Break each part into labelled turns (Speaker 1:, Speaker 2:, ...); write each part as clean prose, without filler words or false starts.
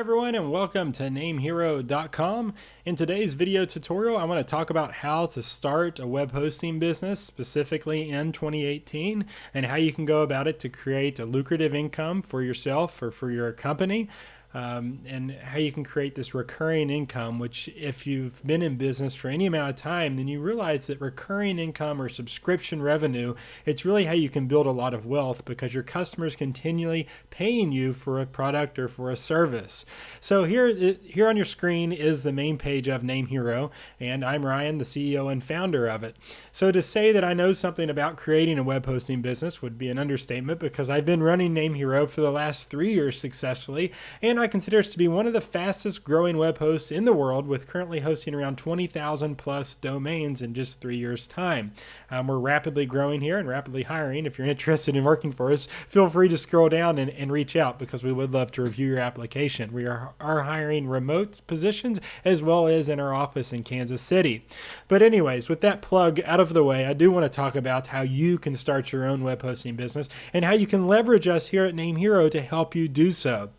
Speaker 1: everyone, and welcome to NameHero.com. In today's video tutorial, I want to talk about how to start a web hosting business specifically in 2018 and how you can go about it to create a lucrative income for yourself or for your company. And how you can create this recurring income, which if you've been in business for any amount of time, then you realize that recurring income or subscription revenue, it's really how you can build a lot of wealth because your customers continually paying you for a product or for a service. So here on your screen is the main page of NameHero, and I'm Ryan, the CEO and founder of it. So to say that I know something about creating a web hosting business would be an understatement because I've been running NameHero for the last 3 years successfully, and I consider us to be one of the fastest growing web hosts in the world, with currently hosting around 20,000 plus domains in just 3 years' time. We're rapidly growing here and rapidly hiring. If you're interested in working for us, feel free to scroll down and reach out because we would love to review your application. We are hiring remote positions as well as in our office in Kansas City. But anyways, with that plug out of the way, I do want to talk about how you can start your own web hosting business and how you can leverage us here at NameHero to help you do so.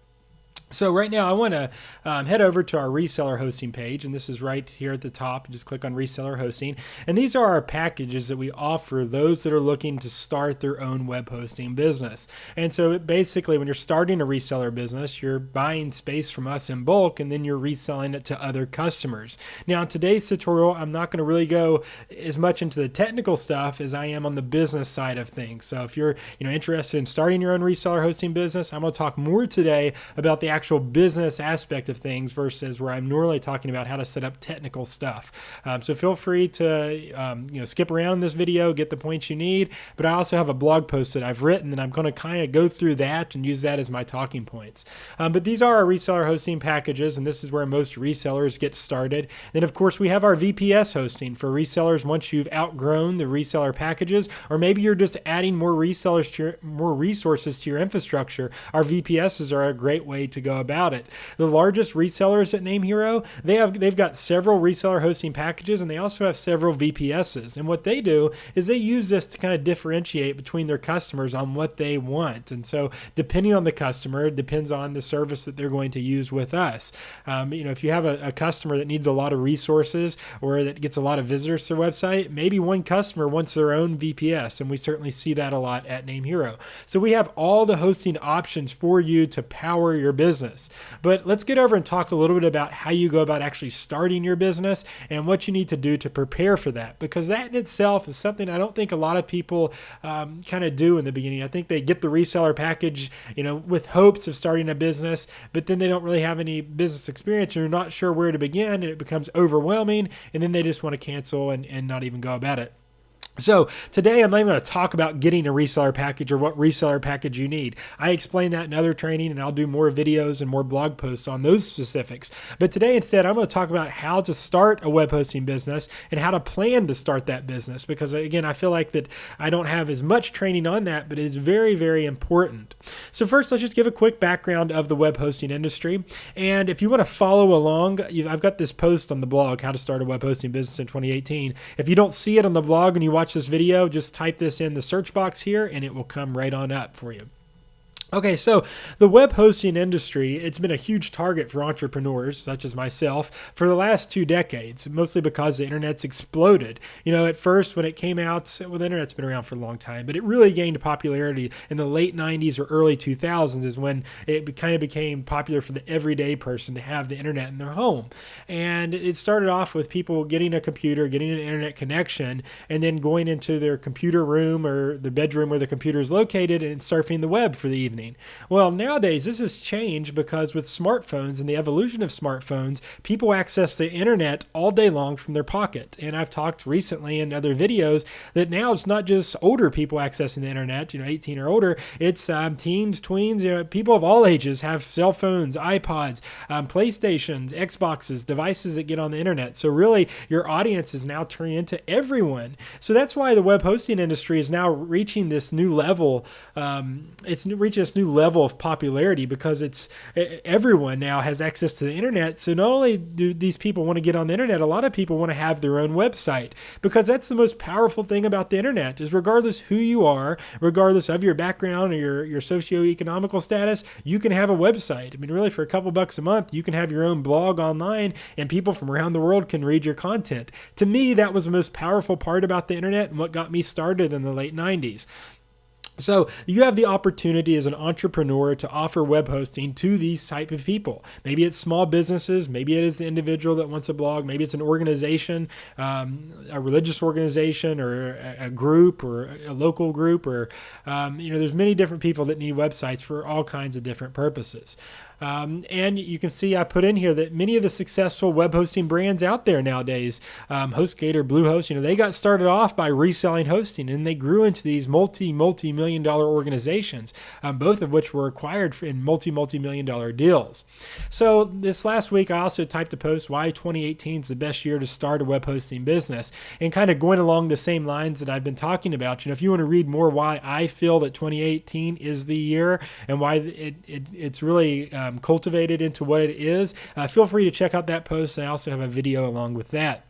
Speaker 1: So right now I want to head over to our reseller hosting page, and this is right here at the top. You just click on reseller hosting, and these are our packages that we offer those that are looking to start their own web hosting business. And so basically when you're starting a reseller business, you're buying space from us in bulk and then you're reselling it to other customers. Now in today's tutorial, I'm not going to really go as much into the technical stuff as I am on the business side of things. So if you're interested in starting your own reseller hosting business, I'm going to talk more today about the actual business aspect of things versus where I'm normally talking about how to set up technical stuff. So feel free to skip around in this video, get the points you need, but I also have a blog post that I've written and I'm going to kind of go through that and use that as my talking points. But these are our reseller hosting packages, and this is where most resellers get started. Then of course we have our VPS hosting for resellers once you've outgrown the reseller packages, or maybe you're just adding more resellers to more resources to your infrastructure. Our VPSs are a great way to go about it. The largest resellers at NameHero, they've got several reseller hosting packages, and they also have several VPSs. And what they do is they use this to kind of differentiate between their customers on what they want. And so depending on the customer, it depends on the service that they're going to use with us. If you have a customer that needs a lot of resources or that gets a lot of visitors to their website, maybe one customer wants their own VPS, and we certainly see that a lot at NameHero. So we have all the hosting options for you to power your business. But let's get over and talk a little bit about how you go about actually starting your business and what you need to do to prepare for that, because that in itself is something I don't think a lot of people kind of do in the beginning. I think they get the reseller package, with hopes of starting a business, but then they don't really have any business experience and you're not sure where to begin, and it becomes overwhelming, and then they just want to cancel and not even go about it. So today I'm not going to talk about getting a reseller package or what reseller package you need. I explain that in other training, and I'll do more videos and more blog posts on those specifics. But today instead I'm going to talk about how to start a web hosting business and how to plan to start that business, because again I feel like that I don't have as much training on that, but it's very, very important. So first let's just give a quick background of the web hosting industry. And if you want to follow along, I've got this post on the blog, How to Start a Web Hosting Business in 2018. If you don't see it on the blog and you watch this video, just type this in the search box here and it will come right on up for you. Okay, so the web hosting industry, it's been a huge target for entrepreneurs such as myself for the last 2 decades, mostly because the internet's exploded. At first when it came out, well, the internet's been around for a long time, but it really gained popularity in the late 90s or early 2000s is when it kind of became popular for the everyday person to have the internet in their home. And it started off with people getting a computer, getting an internet connection, and then going into their computer room or the bedroom where the computer is located and surfing the web for the evening. Well, nowadays this has changed because with smartphones and the evolution of smartphones, people access the internet all day long from their pocket. And I've talked recently in other videos that now it's not just older people accessing the internet, 18 or older, it's teens, tweens, people of all ages have cell phones, iPods, PlayStations, Xboxes, devices that get on the internet. So really your audience is now turning into everyone. So that's why the web hosting industry is now reaching this new level. It's reaching this new level of popularity because everyone now has access to the internet. So not only do these people want to get on the internet, a lot of people want to have their own website, because that's the most powerful thing about the internet is regardless who you are, regardless of your background or your socioeconomical status, you can have a website. I mean, really, for a couple bucks a month, you can have your own blog online and people from around the world can read your content. To me, that was the most powerful part about the internet and what got me started in the late 90s. So you have the opportunity as an entrepreneur to offer web hosting to these type of people. Maybe it's small businesses, maybe it is the individual that wants a blog, maybe it's an organization, a religious organization or a group or a local group, or there's many different people that need websites for all kinds of different purposes. And you can see I put in here that many of the successful web hosting brands out there nowadays, HostGator, Bluehost, they got started off by reselling hosting, and they grew into these multi-million dollar organizations, both of which were acquired in multi-million dollar deals. So this last week, I also typed a post, why 2018 is the best year to start a web hosting business, and kind of going along the same lines that I've been talking about. If you want to read more why I feel that 2018 is the year and why it's really cultivated into what it is, feel free to check out that post. I also have a video along with that.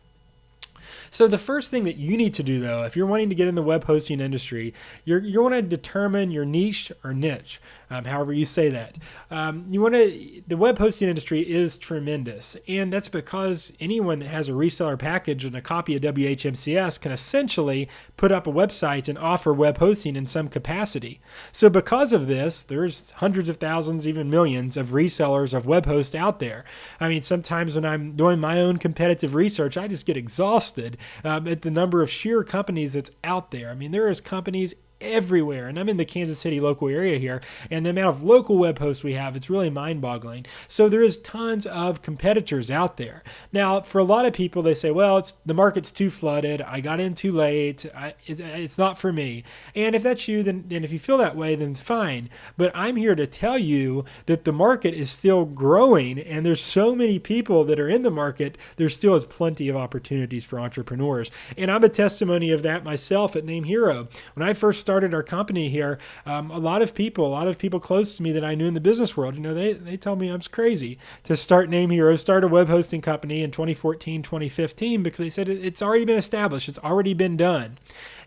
Speaker 1: So the first thing that you need to do, though, if you're wanting to get in the web hosting industry, you want to determine your niche or niche, however you say that. The web hosting industry is tremendous, and that's because anyone that has a reseller package and a copy of WHMCS can essentially put up a website and offer web hosting in some capacity. So because of this, there's hundreds of thousands, even millions of resellers of web hosts out there. I mean, sometimes when I'm doing my own competitive research, I just get exhausted at the number of sheer companies that's out there. I mean, there is companies everywhere, and I'm in the Kansas City local area here, and the amount of local web hosts we have, it's really mind-boggling. So there is tons of competitors out there. Now, for a lot of people, they say, well, the market's too flooded, I got in too late, it's not for me. And if that's you, then if you feel that way, then fine. But I'm here to tell you that the market is still growing, and there's so many people that are in the market, there still is plenty of opportunities for entrepreneurs. And I'm a testimony of that myself at NameHero. When I first started our company here, a lot of people close to me that I knew in the business world, they told me I was crazy to start NameHero, start a web hosting company in 2014, 2015, because they said it's already been established, it's already been done.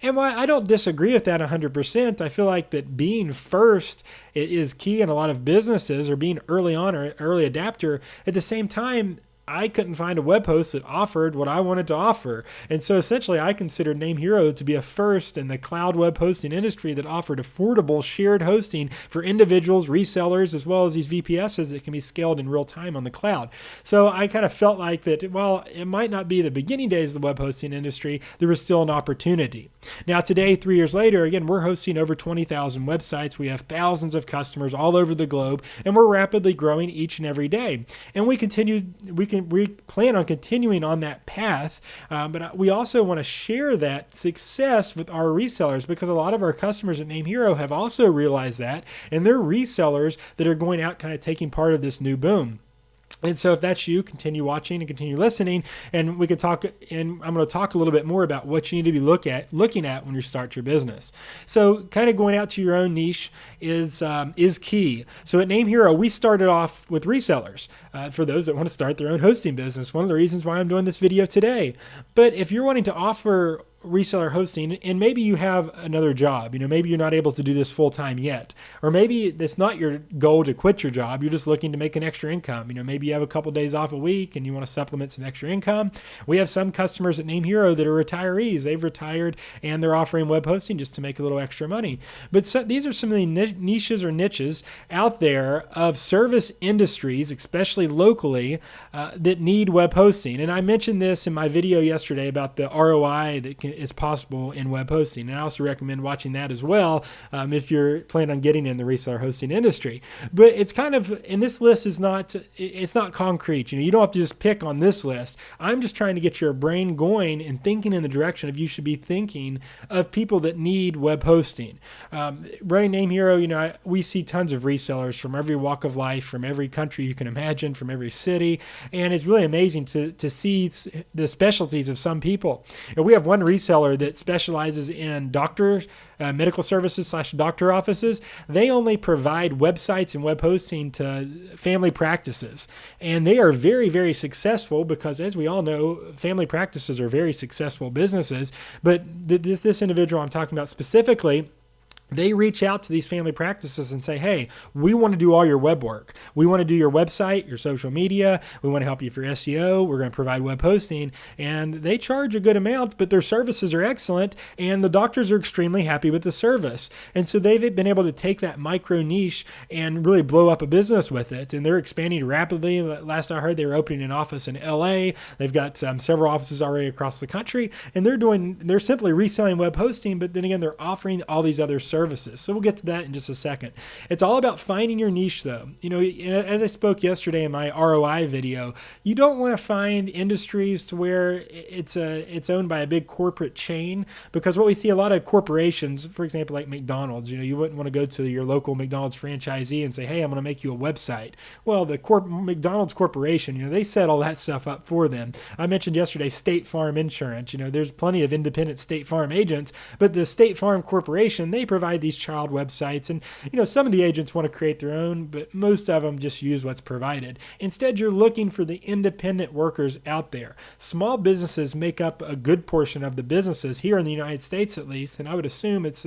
Speaker 1: And while I don't disagree with that 100%, I feel like that being first is key in a lot of businesses, or being early on or early adapter. At the same time, I couldn't find a web host that offered what I wanted to offer. And so essentially I considered NameHero to be a first in the cloud web hosting industry that offered affordable shared hosting for individuals, resellers, as well as these VPSs that can be scaled in real time on the cloud. So I kind of felt like that, while it might not be the beginning days of the web hosting industry, there was still an opportunity. Now today, 3 years later, again, we're hosting over 20,000 websites. We have thousands of customers all over the globe, and we're rapidly growing each and every day. And we plan on continuing on that path, but we also want to share that success with our resellers, because a lot of our customers at NameHero have also realized that, and they're resellers that are going out kind of taking part of this new boom. And so if that's you, continue watching and continue listening, and we could talk, and I'm going to talk a little bit more about what you need to be looking at when you start your business. So kind of going out to your own niche is key. So at NameHero, we started off with resellers for those that want to start their own hosting business. One of the reasons why I'm doing this video today. But if you're wanting to offer reseller hosting, and maybe you have another job, maybe you're not able to do this full time yet, or maybe it's not your goal to quit your job, you're just looking to make an extra income. Maybe you have a couple days off a week and you want to supplement some extra income. We have some customers at NameHero that are retirees. They've retired and they're offering web hosting just to make a little extra money. But these are some of the niches or niches out there of service industries, especially locally, that need web hosting. And I mentioned this in my video yesterday about the ROI that is possible in web hosting. And I also recommend watching that as well if you're planning on getting in the reseller hosting industry. But it's kind of, and this list is it's not concrete. You don't have to just pick on this list. I'm just trying to get your brain going and thinking in the direction of you should be thinking of people that need web hosting. Running NameHero, we see tons of resellers from every walk of life, from every country you can imagine, from every city. And it's really amazing to see the specialties of some people. We have one reseller reseller that specializes in doctors, medical services / doctor offices. They only provide websites and web hosting to family practices. And they are very, very successful because, as we all know, family practices are very successful businesses. But this individual I'm talking about specifically, they reach out to these family practices and say, hey, we want to do all your web work. We want to do your website, your social media. We want to help you for SEO. We're going to provide web hosting. And they charge a good amount, but their services are excellent. And the doctors are extremely happy with the service. And so they've been able to take that micro niche and really blow up a business with it. And they're expanding rapidly. Last I heard, they were opening an office in LA. They've got several offices already across the country. And they're simply reselling web hosting, but then again, they're offering all these other services. So we'll get to that in just a second. It's all about finding your niche though. As I spoke yesterday in my ROI video, you don't want to find industries to where it's owned by a big corporate chain, because what we see a lot of corporations, for example, like McDonald's, you wouldn't want to go to your local McDonald's franchisee and say, hey, I'm going to make you a website. Well, the McDonald's corporation, they set all that stuff up for them. I mentioned yesterday State Farm Insurance. There's plenty of independent State Farm agents, but the State Farm Corporation, they provide these child websites. And, some of the agents want to create their own, but most of them just use what's provided. Instead, you're looking for the independent workers out there. Small businesses make up a good portion of the businesses here in the United States, at least. And I would assume it's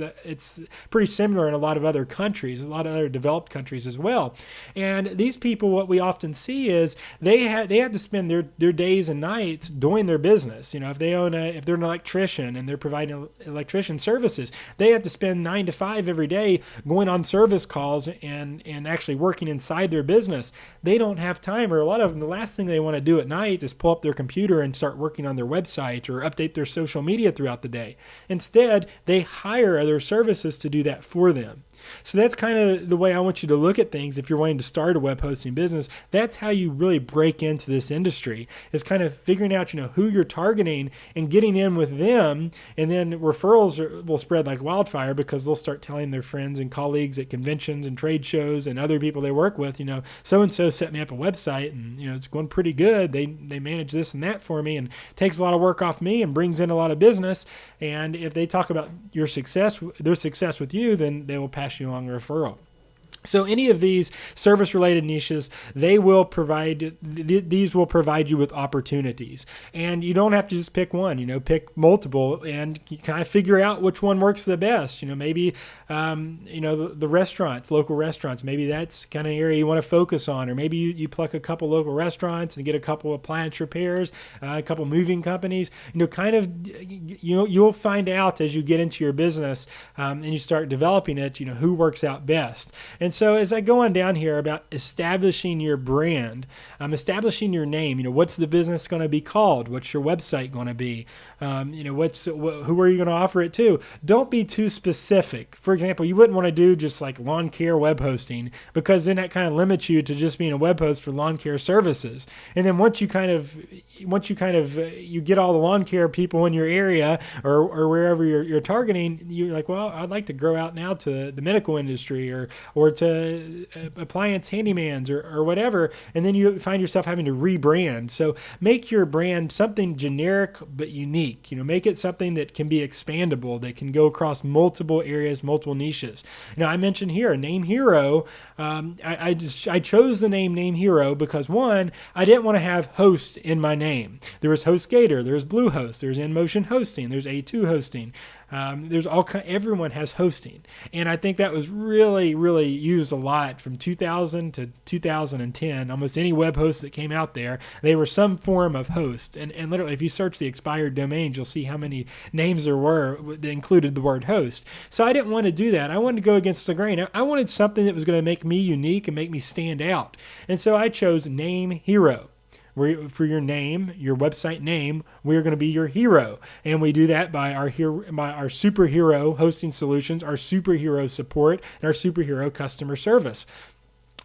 Speaker 1: pretty similar in a lot of other countries, a lot of other developed countries as well. And these people, what we often see is they have to spend their days and nights doing their business. If they're an electrician and they're providing electrician services, they have to spend 9 to 5 every day going on service calls and actually working inside their business. They don't have time, or a lot of them, the last thing they want to do at night is pull up their computer and start working on their website or update their social media throughout the day. Instead, they hire other services to do that for them. So that's kind of the way I want you to look at things. If you're wanting to start a web hosting business, that's how you really break into this industry, is kind of figuring out, who you're targeting and getting in with them. And then referrals will spread like wildfire, because they'll start telling their friends and colleagues at conventions and trade shows and other people they work with, so-and-so set me up a website and, it's going pretty good. They manage this and that for me, and takes a lot of work off me and brings in a lot of business. And if they talk about their success with you, then they will pass you along a referral. So any of these service-related niches, these will provide you with opportunities. And you don't have to just pick one, pick multiple and kind of figure out which one works the best. Maybe, the restaurants, local restaurants, maybe that's kind of an area you want to focus on. Or maybe you pluck a couple local restaurants and get a couple appliance repairs, a couple moving companies. You'll find out as you get into your business and you start developing it, who works out best. And so as I go on down here about establishing your brand, establishing your name, what's the business going to be called? What's your website going to be? Who are you going to offer it to? Don't be too specific. For example, you wouldn't want to do just like lawn care web hosting, because then that kind of limits you to just being a web host for lawn care services. And then once you get all the lawn care people in your area or wherever you're targeting, you're like, well, I'd like to grow out now to the medical industry or to appliance handymans or whatever. And then you find yourself having to rebrand. So make your brand something generic but unique. Make it something that can be expandable, that can go across multiple areas, multiple niches. I mentioned here NameHero. I chose the name NameHero because, one, I didn't want to have host in my name. There was HostGator, there's Bluehost, there's InMotion Hosting, there's A2 Hosting. There's everyone has hosting. And I think that was really, really used a lot from 2000 to 2010. Almost any web host that came out there, they were some form of host. And literally, if you search the expired domains, you'll see how many names there were that included the word host. So I didn't want to do that. I wanted to go against the grain. I wanted something that was going to make me unique and make me stand out. And so I chose NameHero. For your name, your website name, we're going to be your hero. And we do that by our superhero hosting solutions, our superhero support, and our superhero customer service.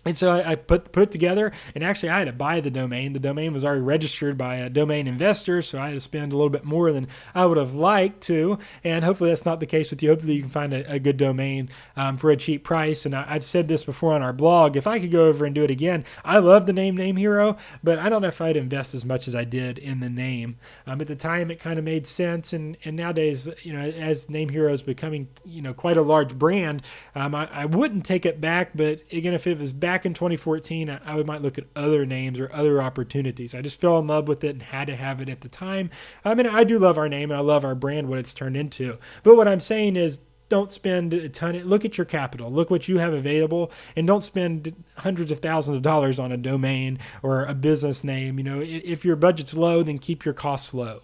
Speaker 1: And so I put it together, and actually I had to buy the domain. The domain was already registered by a domain investor, so I had to spend a little bit more than I would have liked to. And hopefully that's not the case with you. Hopefully you can find a good domain for a cheap price. And I've said this before on our blog. If I could go over and do it again, I love the name NameHero, but I don't know if I'd invest as much as I did in the name. At the time, it kind of made sense, and nowadays, as NameHero is becoming, quite a large brand, I wouldn't take it back. But again, if it was back in 2014, I might look at other names or other opportunities. I just fell in love with it and had to have it at the time. I mean, I do love our name and I love our brand, what it's turned into. But what I'm saying is, don't spend a ton. Look at your capital. Look what you have available, and don't spend hundreds of thousands of dollars on a domain or a business name. If your budget's low, then keep your costs low,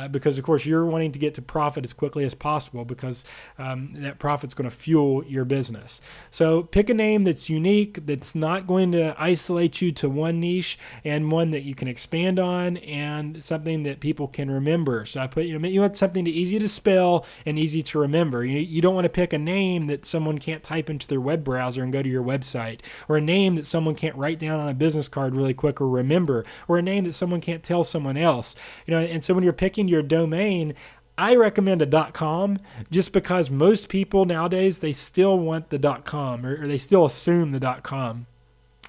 Speaker 1: because of course you're wanting to get to profit as quickly as possible, because that profit's going to fuel your business. So pick a name that's unique, that's not going to isolate you to one niche, and one that you can expand on, and something that people can remember. So I put, you want something easy to spell and easy to remember. You don't want to pick a name that someone can't type into their web browser and go to your website, or a name that someone can't write down on a business card really quick or remember, or a name that someone can't tell someone else. And so when you're picking your domain, I recommend a .com, just because most people nowadays, they still want the .com, or they still assume the .com.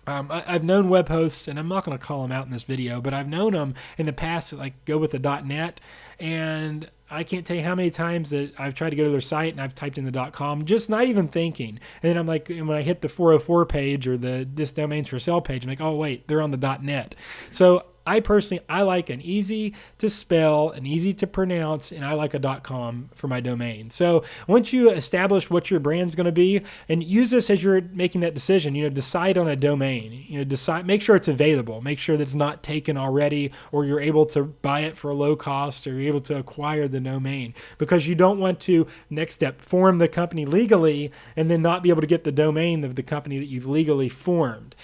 Speaker 1: I've known web hosts, and I'm not going to call them out in this video, but I've known them in the past that go with the .net, and I can't tell you how many times that I've tried to go to their site and I've typed in the .com, just not even thinking. And then I'm like, when I hit the 404 page or the this domain's for sale page, I'm like, oh wait, they're on the .net. So I like an easy to spell and easy to pronounce, and I like a .com for my domain. So once you establish what your brand's going to be, and use this as you're making that decision, decide on a domain. Make sure it's available. Make sure that it's not taken already, or you're able to buy it for a low cost, or you're able to acquire the domain, because you don't want to, next step, form the company legally and then not be able to get the domain of the company that you've legally formed.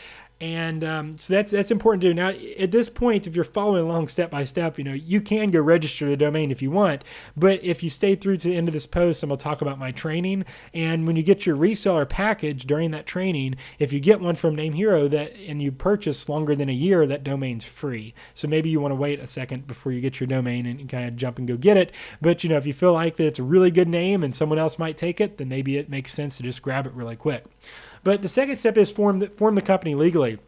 Speaker 1: And so that's important to do. Now, at this point, if you're following along step by step, you can go register the domain if you want. But if you stay through to the end of this post, I'm going to talk about my training. And when you get your reseller package during that training, if you get one from NameHero and you purchase longer than a year, that domain's free. So maybe you want to wait a second before you get your domain and kind of jump and go get it. But if you feel like that it's a really good name and someone else might take it, then maybe it makes sense to just grab it really quick. But the second step is form the company legally.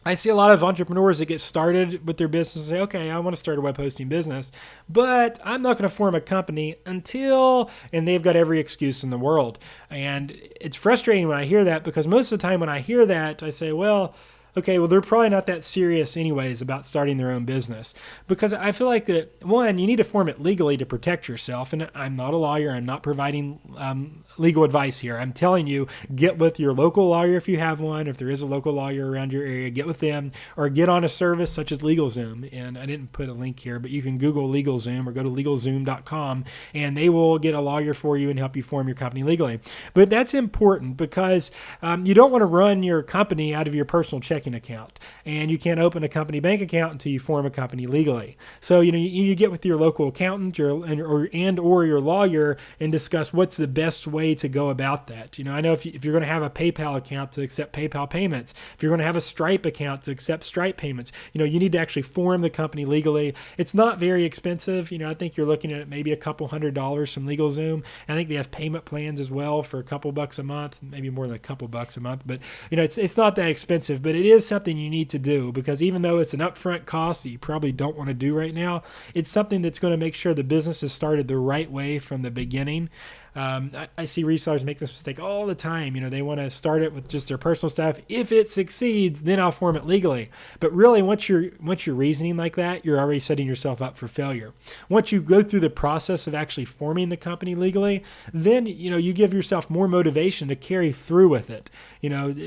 Speaker 1: I see a lot of entrepreneurs that get started with their business and say, okay, I want to start a web hosting business, but I'm not going to form a company until, and they've got every excuse in the world. And it's frustrating when I hear that, because most of the time when I hear that, I say, well, they're probably not that serious anyways about starting their own business, because I feel like that, one, you need to form it legally to protect yourself. And I'm not a lawyer. I'm not providing legal advice here. I'm telling you, get with your local lawyer if you have one. If there is a local lawyer around your area, get with them, or get on a service such as LegalZoom. And I didn't put a link here, but you can Google LegalZoom or go to LegalZoom.com, and they will get a lawyer for you and help you form your company legally. But that's important, because you don't want to run your company out of your personal checking account, and you can't open a company bank account until you form a company legally. So you get with your local accountant or your lawyer and discuss what's the best way to go about that. I know if you're going to have a PayPal account to accept PayPal payments, if you're going to have a Stripe account to accept Stripe payments, you need to actually form the company legally. It's not very expensive. I think you're looking at maybe a couple $100 from LegalZoom. I think they have payment plans as well for a couple bucks a month, maybe more than a couple bucks a month. But it's not that expensive, but it is something you need to do, because even though it's an upfront cost that you probably don't want to do right now, it's something that's going to make sure the business is started the right way from the beginning. I see resellers make this mistake all the time. They want to start it with just their personal stuff. If it succeeds, then I'll form it legally. But really, once you're reasoning like that, you're already setting yourself up for failure. Once you go through the process of actually forming the company legally, then you give yourself more motivation to carry through with it.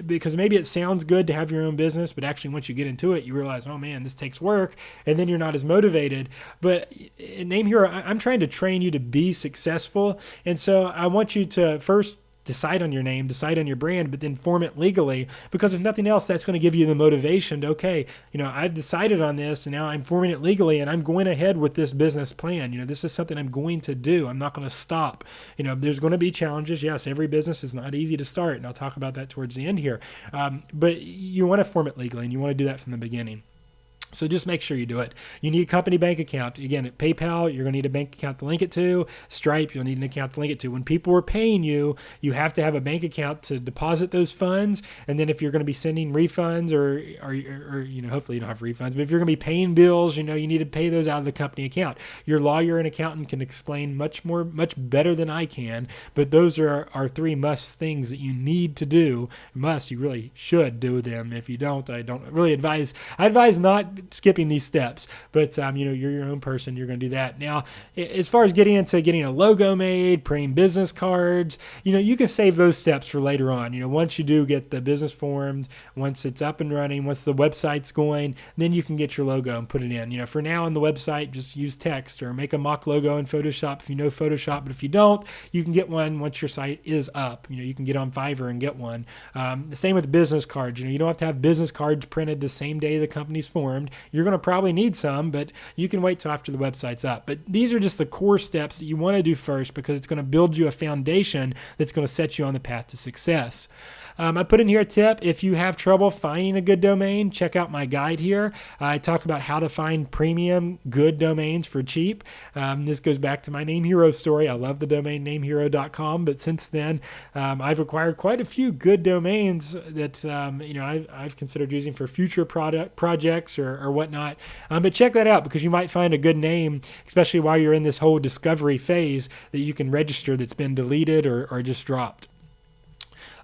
Speaker 1: Because maybe it sounds good to have your own business, but actually once you get into it, you realize, oh man, this takes work, and then you're not as motivated. But in NameHero, I'm trying to train you to be successful, and so I want you to first decide on your name, decide on your brand, but then form it legally, because if nothing else, that's going to give you the motivation to, okay, I've decided on this and now I'm forming it legally and I'm going ahead with this business plan. This is something I'm going to do. I'm not going to stop. There's going to be challenges. Yes, every business is not easy to start, and I'll talk about that towards the end here. But you want to form it legally, and you want to do that from the beginning. So just make sure you do it. You need a company bank account. Again, at PayPal, you're going to need a bank account to link it to. Stripe, you'll need an account to link it to. When people are paying you, you have to have a bank account to deposit those funds. And then if you're going to be sending refunds or hopefully you don't have refunds, but if you're going to be paying bills, you need to pay those out of the company account. Your lawyer and accountant can explain much better than I can, but those are our three must things that you need to do. You really should do them. If you don't, I don't really advise. I advise not skipping these steps, but you're your own person. You're going to do that. Now, as far as getting a logo made, printing business cards, you can save those steps for later on. Once you do get the business formed, once it's up and running, once the website's going, then you can get your logo and put it in. For now on the website, just use text or make a mock logo in Photoshop if you know Photoshop. But if you don't, you can get one once your site is up. You can get on Fiverr and get one. The same with business cards. You don't have to have business cards printed the same day the company's formed. You're going to probably need some, but you can wait till after the website's up. But these are just the core steps that you want to do first, because it's going to build you a foundation that's going to set you on the path to success. I put in here a tip. If you have trouble finding a good domain, check out my guide here. I talk about how to find premium good domains for cheap. This goes back to my NameHero story. I love the domain NameHero.com, but since then, I've acquired quite a few good domains that I've considered using for future projects or whatnot. But check that out, because you might find a good name, especially while you're in this whole discovery phase, that you can register that's been deleted or just dropped.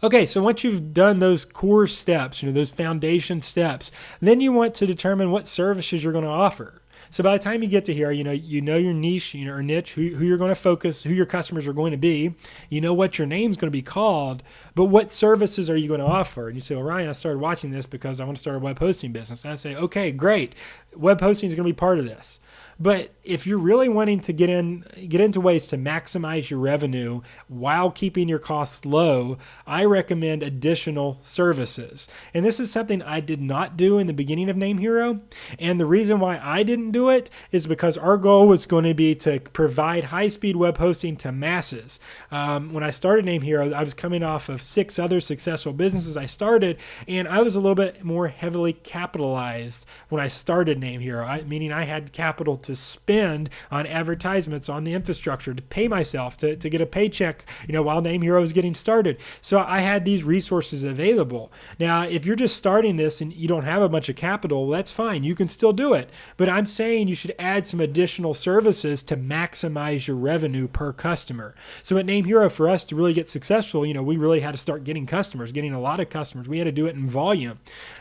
Speaker 1: Okay, so once you've done those core steps, those foundation steps, then you want to determine what services you're going to offer. So by the time you get to here, you know your niche, or niche, who you're going to focus, who your customers are going to be. You know what your name's going to be called, but what services are you going to offer? And you say, well, Ryan, I started watching this because I want to start a web hosting business. And I say, okay, great. Web hosting is going to be part of this. But if you're really wanting to get into ways to maximize your revenue while keeping your costs low, I recommend additional services. And this is something I did not do in the beginning of NameHero. And the reason why I didn't do it is because our goal was going to be to provide high-speed web hosting to masses. When I started NameHero, I was coming off of 6 other successful businesses I started, and I was a little bit more heavily capitalized when I started NameHero, meaning I had capital to spend on advertisements, on the infrastructure, to pay myself, to get a paycheck, while NameHero is getting started. So I had these resources available. Now, if you're just starting this and you don't have a bunch of capital, well, that's fine. You can still do it. But I'm saying you should add some additional services to maximize your revenue per customer. So at NameHero, for us to really get successful, we really had to start getting customers, getting a lot of customers. We had to do it in volume.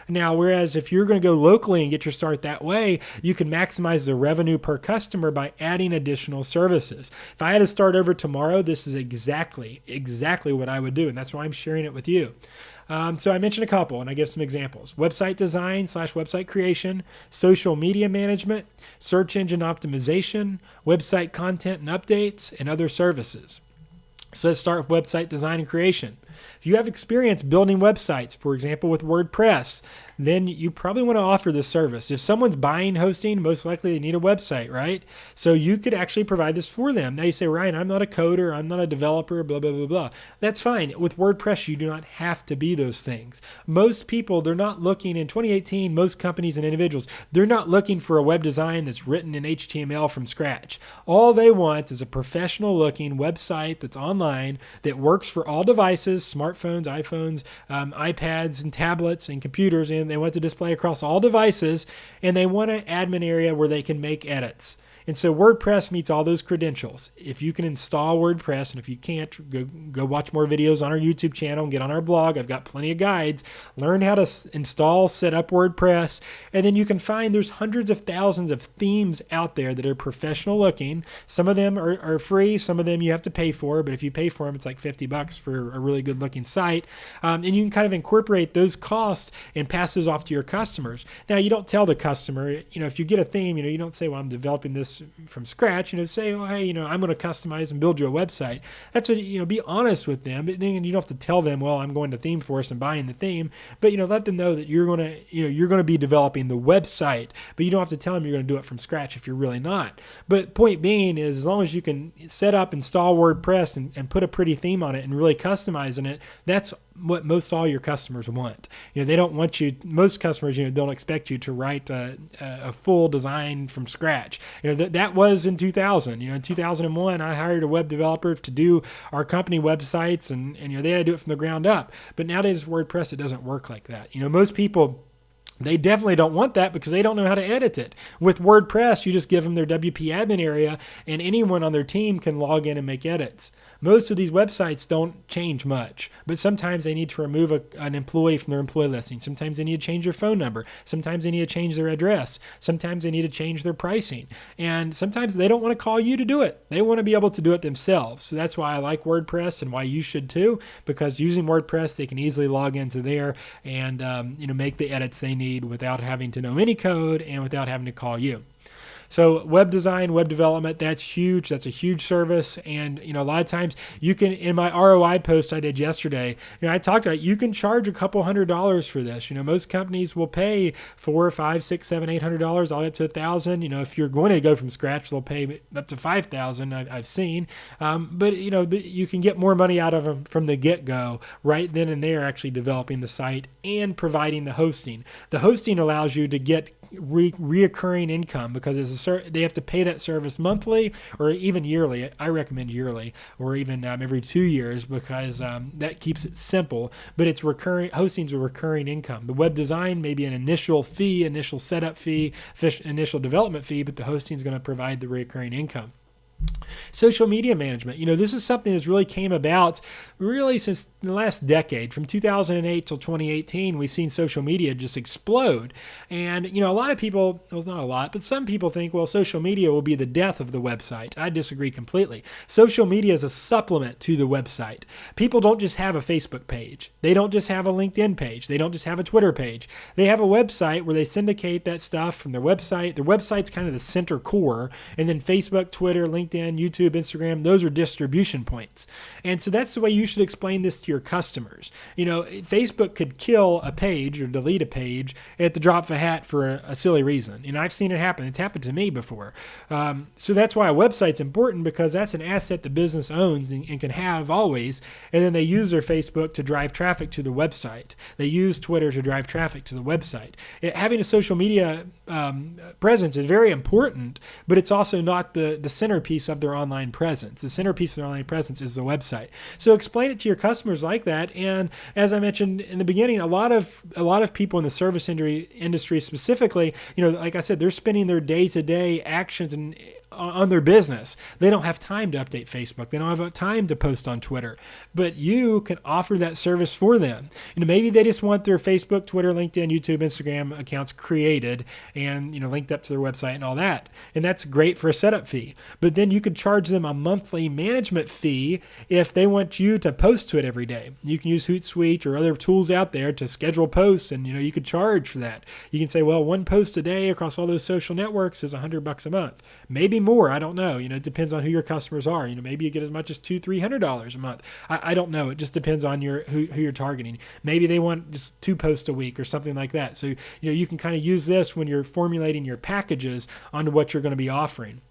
Speaker 1: Now, whereas if you're going to go locally and get your start that way, you can maximize the revenue per customer by adding additional services. If I had to start over tomorrow, this is exactly what I would do, and that's why I'm sharing it with you. So I mentioned a couple, and I give some examples. Website design / website creation, social media management, search engine optimization, website content and updates, and other services. So let's start with website design and creation. If you have experience building websites, for example, with WordPress, then you probably want to offer this service. If someone's buying hosting, most likely they need a website, right? So you could actually provide this for them. Now you say, Ryan, I'm not a coder, I'm not a developer, blah, blah, blah, blah. That's fine. With WordPress, you do not have to be those things. Most people, they're not looking, in 2018, most companies and individuals, they're not looking for a web design that's written in HTML from scratch. All they want is a professional looking website that's online that works for all devices, smartphones, iPhones, iPads, and tablets, and computers, and they want to display across all devices, and they want an admin area where they can make edits. And so WordPress meets all those credentials. If you can install WordPress, and if you can't, go watch more videos on our YouTube channel and get on our blog. I've got plenty of guides. Learn how to install, set up WordPress, and then you can find there's hundreds of thousands of themes out there that are professional looking. Some of them are free. Some of them you have to pay for, but if you pay for them, it's like $50 for a really good looking site. And you can kind of incorporate those costs and pass those off to your customers. Now, you don't tell the customer, if you get a theme, you don't say, well, I'm developing this this from scratch, say, oh, hey, I'm going to customize and build you a website. That's what, be honest with them. But then you don't have to tell them, well, I'm going to ThemeForce and buying the theme, but, let them know that you're going to be developing the website, but you don't have to tell them you're going to do it from scratch if you're really not. But point being is, as long as you can set up, install WordPress and put a pretty theme on it and really customizing it, that's what most all your customers want. They don't want you, most customers, don't expect you to write a full design from scratch. That was in 2000. In 2001, I hired a web developer to do our company websites, and they had to do it from the ground up. But nowadays, WordPress, it doesn't work like that. Most people, they definitely don't want that because they don't know how to edit it. With WordPress, you just give them their WP admin area, and anyone on their team can log in and make edits. Most of these websites don't change much, but sometimes they need to remove an employee from their employee listing. Sometimes they need to change their phone number. Sometimes they need to change their address. Sometimes they need to change their pricing. And sometimes they don't want to call you to do it. They want to be able to do it themselves. So that's why I like WordPress, and why you should too, because using WordPress, they can easily log into there and make the edits they need without having to know any code and without having to call you. So web design, web development, that's huge. That's a huge service. And, a lot of times you can, in my ROI post I did yesterday, I talked about, you can charge a couple $100 for this. Most companies will pay $400, $500, $600, $700, $800, all the way up to $1,000. If you're going to go from scratch, they'll pay up to $5,000. I've seen, but you can get more money out of them from the get-go right then and there, actually developing the site and providing the hosting. The hosting allows you to get reoccurring income because they have to pay that service monthly or even yearly. I recommend yearly, or even every 2 years, because that keeps it simple. But it's recurring. Hosting's a recurring income. The web design may be an initial fee, initial setup fee, initial development fee, but the hosting is going to provide the recurring income. Social media management. This is something that's really came about really since the last decade. From 2008 till 2018, we've seen social media just explode. And, a lot of people, well, not a lot, but some people think, well, social media will be the death of the website. I disagree completely. Social media is a supplement to the website. People don't just have a Facebook page. They don't just have a LinkedIn page. They don't just have a Twitter page. They have a website where they syndicate that stuff from their website. Their website's kind of the center core. And then Facebook, Twitter, LinkedIn, YouTube, Instagram, those are distribution points. And so that's the way you should explain this to your customers. Facebook could kill a page or delete a page at the drop of a hat for a silly reason. I've seen it happen. It's happened to me before. So that's why a website's important, because that's an asset the business owns and can have always. And then they use their Facebook to drive traffic to the website. They use Twitter to drive traffic to the website. Having a social media presence is very important, but it's also not the centerpiece of their online presence. The centerpiece of their online presence is the website. So explain it to your customers like that. And as I mentioned in the beginning, a lot of people in the service industry specifically, like I said, they're spending their day-to-day actions on their business. They don't have time to update Facebook. They don't have time to post on Twitter, but you can offer that service for them. Maybe they just want their Facebook, Twitter, LinkedIn, YouTube, Instagram accounts created and, linked up to their website and all that. And that's great for a setup fee. But then you could charge them a monthly management fee if they want you to post to it every day. You can use Hootsuite or other tools out there to schedule posts, and, you could charge for that. You can say, well, one post a day across all those social networks is $100 a month. Maybe more. I don't know. It depends on who your customers are. Maybe you get as much as $200-$300 a month. I don't know. It just depends on who you're targeting. Maybe they want just 2 posts a week or something like that. So, you can kind of use this when you're formulating your packages onto what you're going to be offering.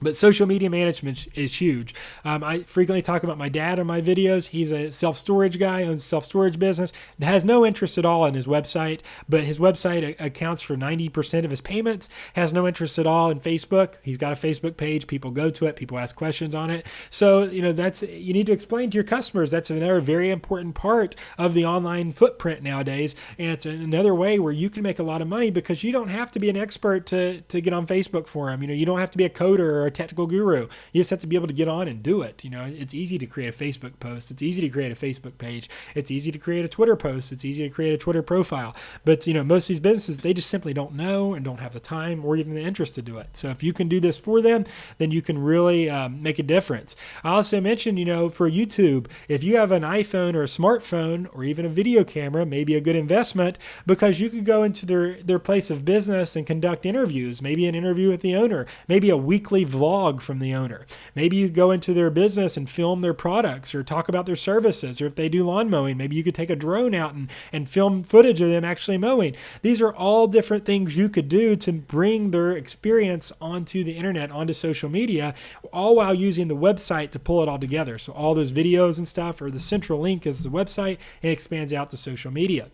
Speaker 1: But social media management is huge. I frequently talk about my dad in my videos. He's a self-storage guy, owns a self-storage business, has no interest at all in his website, but his website accounts for 90% of his payments, has no interest at all in Facebook. He's got a Facebook page. People go to it. People ask questions on it. So, you need to explain to your customers that's another very important part of the online footprint nowadays. And it's another way where you can make a lot of money because you don't have to be an expert to get on Facebook for them. You don't have to be a coder or a technical guru. You just have to be able to get on and do it. It's easy to create a Facebook post. It's easy to create a Facebook page. It's easy to create a Twitter post. It's easy to create a Twitter profile. But, most of these businesses, they just simply don't know and don't have the time or even the interest to do it. So if you can do this for them, then you can really make a difference. I also mentioned, for YouTube, if you have an iPhone or a smartphone or even a video camera, maybe a good investment, because you could go into their place of business and conduct interviews, maybe an interview with the owner, maybe a weekly vlog from the owner. Maybe you go into their business and film their products or talk about their services, or if they do lawn mowing, maybe you could take a drone out and film footage of them actually mowing. These are all different things you could do to bring their experience onto the internet, onto social media, all while using the website to pull it all together. So all those videos and stuff, or the central link is the website, and it expands out to social media.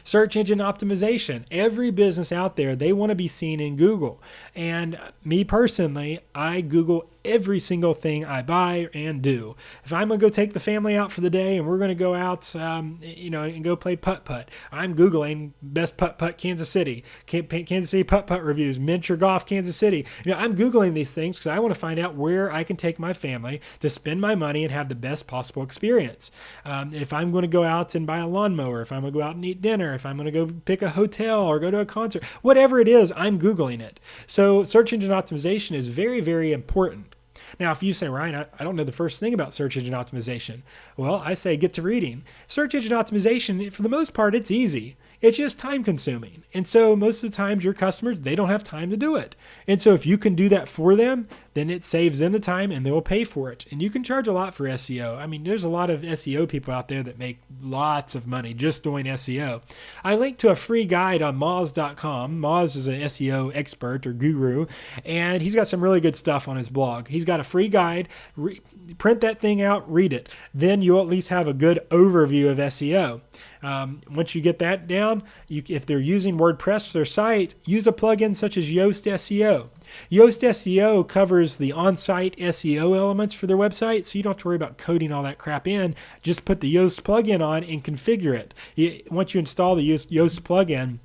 Speaker 1: Search engine optimization. Every business out there, they want to be seen in Google. And me personally, I Google every single thing I buy and do. If I'm going to go take the family out for the day and we're going to go out, and go play putt-putt, I'm Googling best putt-putt Kansas City, Kansas City putt-putt reviews, miniature golf Kansas City. I'm Googling these things because I want to find out where I can take my family to spend my money and have the best possible experience. If I'm going to go out and buy a lawnmower, if I'm going to go out and eat dinner, if I'm going to go pick a hotel or go to a concert, whatever it is, I'm Googling it. So search engine optimization is very, very important. Now, if you say, Ryan, I don't know the first thing about search engine optimization. Well, I say get to reading. Search engine optimization, for the most part, it's easy. It's just time consuming. And so most of the times your customers, they don't have time to do it. And so if you can do that for them, then it saves them the time and they'll pay for it. And you can charge a lot for SEO. I mean, there's a lot of SEO people out there that make lots of money just doing SEO. I linked to a free guide on Moz.com. Moz is an SEO expert or guru, and he's got some really good stuff on his blog. He's got a free guide. Print that thing out, read it. Then you'll at least have a good overview of SEO. Once you get that down, if they're using WordPress for their site, use a plugin such as Yoast SEO. Yoast SEO covers the on-site SEO elements for their website, so you don't have to worry about coding all that crap in. Just put the Yoast plugin on and configure it. Once you install the Yoast plugin,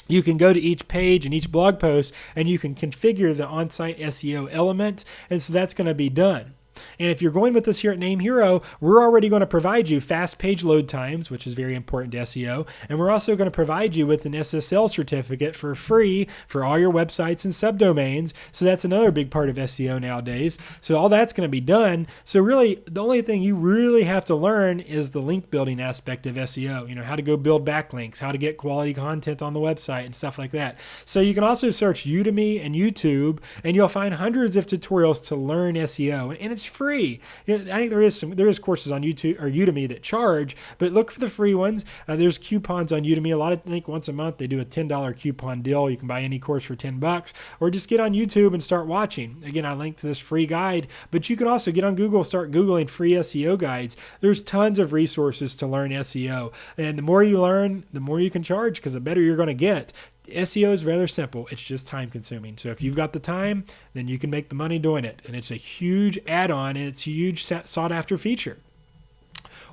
Speaker 1: you can go to each page and each blog post, and you can configure the on-site SEO element, and so that's going to be done. And if you're going with us here at NameHero, we're already going to provide you fast page load times, which is very important to SEO. And we're also going to provide you with an SSL certificate for free for all your websites and subdomains. So that's another big part of SEO nowadays. So all that's going to be done. So really, the only thing you really have to learn is the link building aspect of SEO. How to go build backlinks, how to get quality content on the website and stuff like that. So you can also search Udemy and YouTube, and you'll find hundreds of tutorials to learn SEO. And it's free. I think there is courses on YouTube or Udemy that charge, but look for the free ones. There's coupons on Udemy. I think once a month they do a $10 coupon deal. You can buy any course for $10, or just get on YouTube and start watching. Again, I linked to this free guide, but you can also get on Google, start Googling free SEO guides. There's tons of resources to learn SEO, and the more you learn, the more you can charge, because the better you're going to get. SEO is rather simple. It's just time consuming. So if you've got the time, then you can make the money doing it. And it's a huge add-on, and it's a huge sought after feature.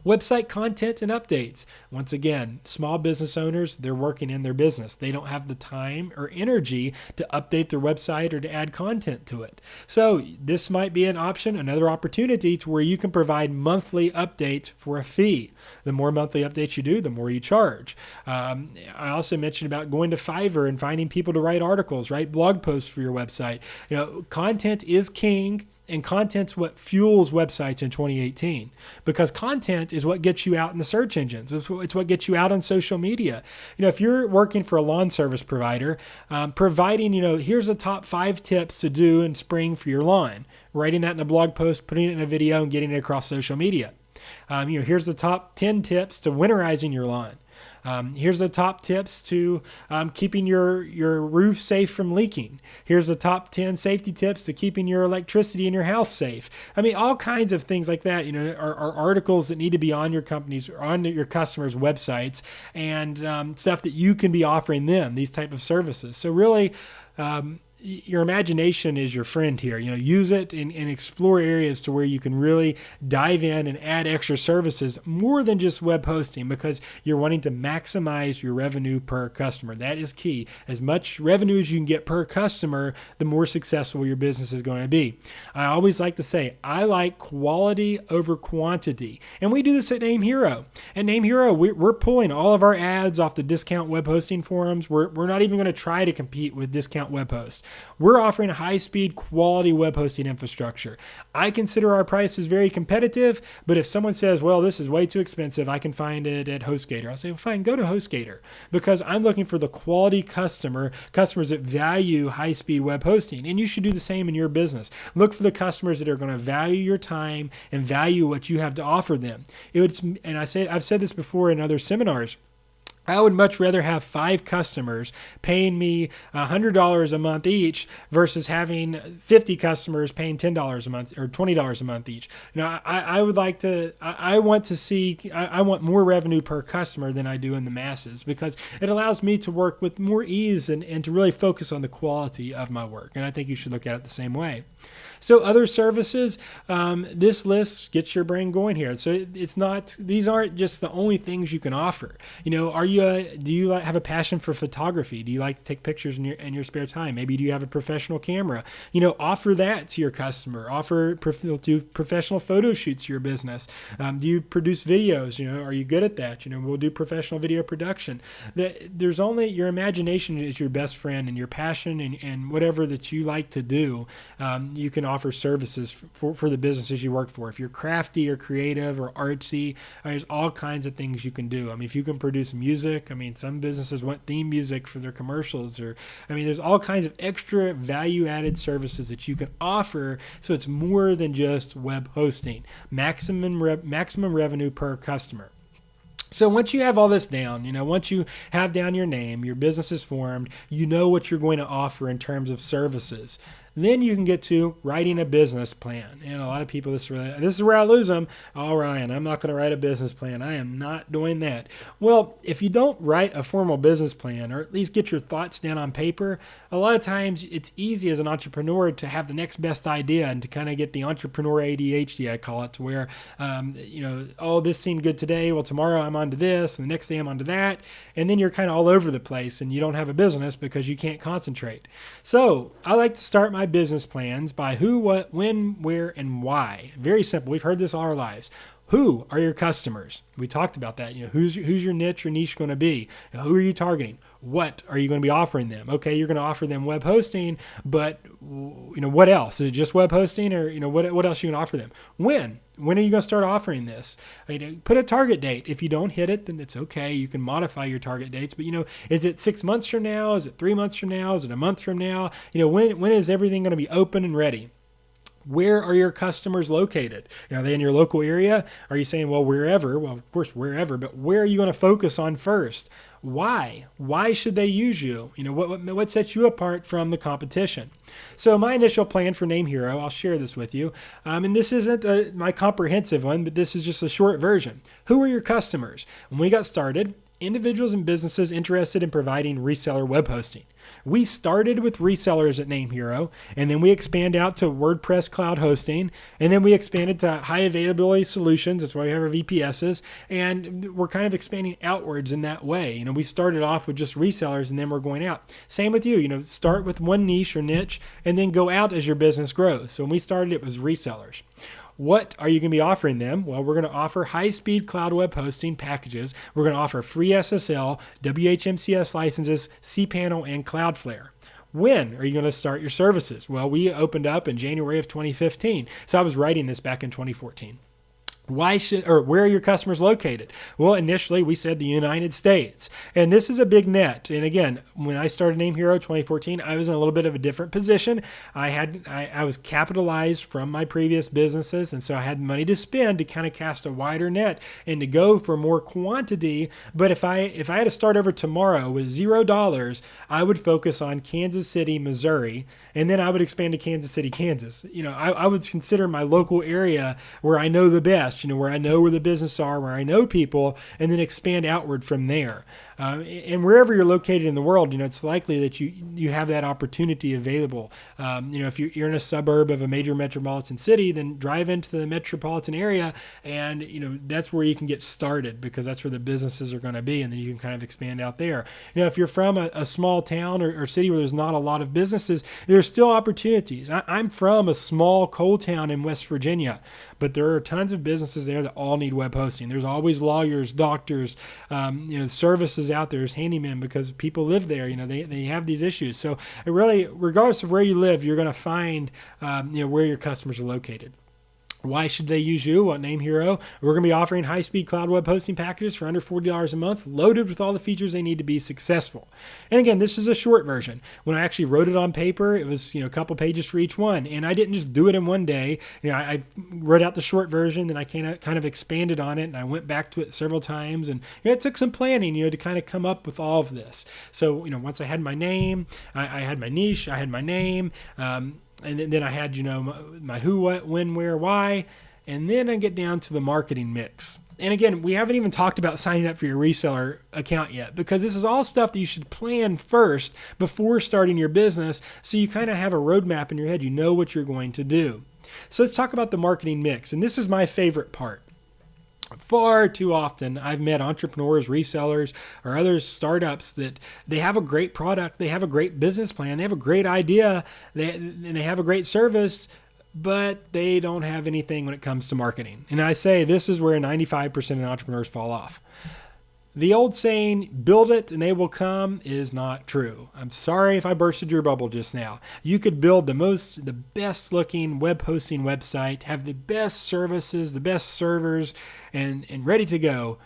Speaker 1: Website content and updates. Once again, small business owners, they're working in their business. They don't have the time or energy to update their website or to add content to it. So this might be an option, another opportunity to where you can provide monthly updates for a fee. The more monthly updates you do, the more you charge. I also mentioned about going to Fiverr and finding people to write articles, write blog posts for your website. Content is king. And content's what fuels websites in 2018, because content is what gets you out in the search engines. It's what gets you out on social media. If you're working for a lawn service provider, providing, here's the top 5 tips to do in spring for your lawn, writing that in a blog post, putting it in a video, and getting it across social media. Here's the top 10 tips to winterizing your lawn. Here's the top tips to keeping your roof safe from leaking. Here's the top 10 safety tips to keeping your electricity in your house safe. I mean, all kinds of things like that, are articles that need to be on your company's or on your customers' websites, and stuff that you can be offering them, these type of services. So really, your imagination is your friend here. Use it and explore areas to where you can really dive in and add extra services more than just web hosting, because you're wanting to maximize your revenue per customer. That is key. As much revenue as you can get per customer, the more successful your business is going to be. I always like to say, I like quality over quantity. And we do this at NameHero. At NameHero, we're pulling all of our ads off the discount web hosting forums. We're not even going to try to compete with discount web hosts. We're offering a high-speed, quality web hosting infrastructure. I consider our prices very competitive, but if someone says, well, this is way too expensive, I can find it at HostGator, I'll say, well, fine, go to HostGator, because I'm looking for the quality customers that value high-speed web hosting, and you should do the same in your business. Look for the customers that are going to value your time and value what you have to offer them. I've said this before in other seminars, I would much rather have 5 customers paying me $100 a month each versus having 50 customers paying $10 a month or $20 a month each. I want more revenue per customer than I do in the masses, because it allows me to work with more ease and to really focus on the quality of my work. And I think you should look at it the same way. So other services, this list gets your brain going here. So these aren't just the only things you can offer. Do you have a passion for photography? Do you like to take pictures in your spare time? Maybe do you have a professional camera? Offer that to your customer. Do professional photo shoots to your business. Do you produce videos? Are you good at that? We'll do professional video production. There's only your imagination is your best friend, and your passion and whatever that you like to do, you can offer services for the businesses you work for. If you're crafty or creative or artsy, there's all kinds of things you can do. If you can produce music, some businesses want theme music for their commercials, there's all kinds of extra value-added services that you can offer, so it's more than just web hosting. Maximum revenue per customer. So once you have all this down, once you have down your name, your business is formed, you know what you're going to offer in terms of services. Then you can get to writing a business plan. And a lot of people, this is where I lose them. Oh, Ryan, I'm not going to write a business plan. I am not doing that. Well, if you don't write a formal business plan, or at least get your thoughts down on paper, a lot of times it's easy as an entrepreneur to have the next best idea and to kind of get the entrepreneur ADHD, I call it, to where, this seemed good today. Well, tomorrow I'm on to this, and the next day I'm on to that. And then you're kind of all over the place, and you don't have a business because you can't concentrate. So I like to start my business plans by who, what, when, where, and why. Very simple. We've heard this all our lives. Who are your customers? We talked about that. Who's your niche or niche going to be? Who are you targeting? What are you going to be offering them? Okay, you're going to offer them web hosting, but what else? Is it just web hosting, or what else are you going to offer them? When are you going to start offering this? Put a target date. If you don't hit it, then it's okay. You can modify your target dates. But is it 6 months from now? Is it 3 months from now? Is it a month from now? When is everything going to be open and ready? Where are your customers located? Are they in your local area? Are you saying, well, wherever? Well, of course, wherever, but where are you going to focus on first? Why? Why should they use you? What sets you apart from the competition? So my initial plan for NameHero, I'll share this with you. And this isn't my comprehensive one, but this is just a short version. Who are your customers? When we got started, individuals and businesses interested in providing reseller web hosting. We started with resellers at NameHero, and then we expand out to WordPress cloud hosting, and then we expanded to high availability solutions. That's why we have our VPSs, and we're kind of expanding outwards in that way. We started off with just resellers, and then we're going out. Same with you. Start with one niche or niche, and then go out as your business grows. So when we started, it was resellers. What are you going to be offering them? Well, we're going to offer high-speed cloud web hosting packages. We're going to offer free SSL, WHMCS licenses, cPanel, and Cloudflare. When are you going to start your services? Well, we opened up in January of 2015. So I was writing this back in 2014. Where are your customers located? Well, initially we said the United States, and this is a big net. And again, when I started NameHero 2014, I was in a little bit of a different position. I was capitalized from my previous businesses, and so I had money to spend to kind of cast a wider net and to go for more quantity. But if I had to start over tomorrow with $0, I would focus on Kansas City, Missouri, and then I would expand to Kansas City, Kansas. I would consider my local area where I know the best. Where I know where the business are, where I know people, and then expand outward from there. And wherever you're located in the world, it's likely that you have that opportunity available. If you're in a suburb of a major metropolitan city, then drive into the metropolitan area, and that's where you can get started, because that's where the businesses are going to be, and then you can kind of expand out there. If you're from a small town or city where there's not a lot of businesses, there's still opportunities. I'm from a small coal town in West Virginia, but there are tons of businesses there that all need web hosting. There's always lawyers, doctors, services out there. There's handymen, because people live there. They have these issues. So it really, regardless of where you live, you're going to find where your customers are located. Why should they use you? Well, NameHero, we're going to be offering high-speed cloud web hosting packages for under $40 a month, loaded with all the features they need to be successful. And again, this is a short version. When I actually wrote it on paper, it was a couple pages for each one, and I didn't just do it in one day. I wrote out the short version, then I kind of expanded on it, and I went back to it several times, and it took some planning, to kind of come up with all of this. So, once I had my name, I had my niche, I had my name. And then I had, my who, what, when, where, why. And then I get down to the marketing mix. And again, we haven't even talked about signing up for your reseller account yet, because this is all stuff that you should plan first before starting your business, so you kind of have a roadmap in your head. You know what you're going to do. So let's talk about the marketing mix. And this is my favorite part. Far too often, I've met entrepreneurs, resellers, or other startups that they have a great product, they have a great business plan, they have a great idea, and they have a great service, but they don't have anything when it comes to marketing. And I say this is where 95% of entrepreneurs fall off. The old saying, build it and they will come, is not true. I'm sorry if I bursted your bubble just now. You could build the best looking web hosting website, have the best services, the best servers, and ready to go.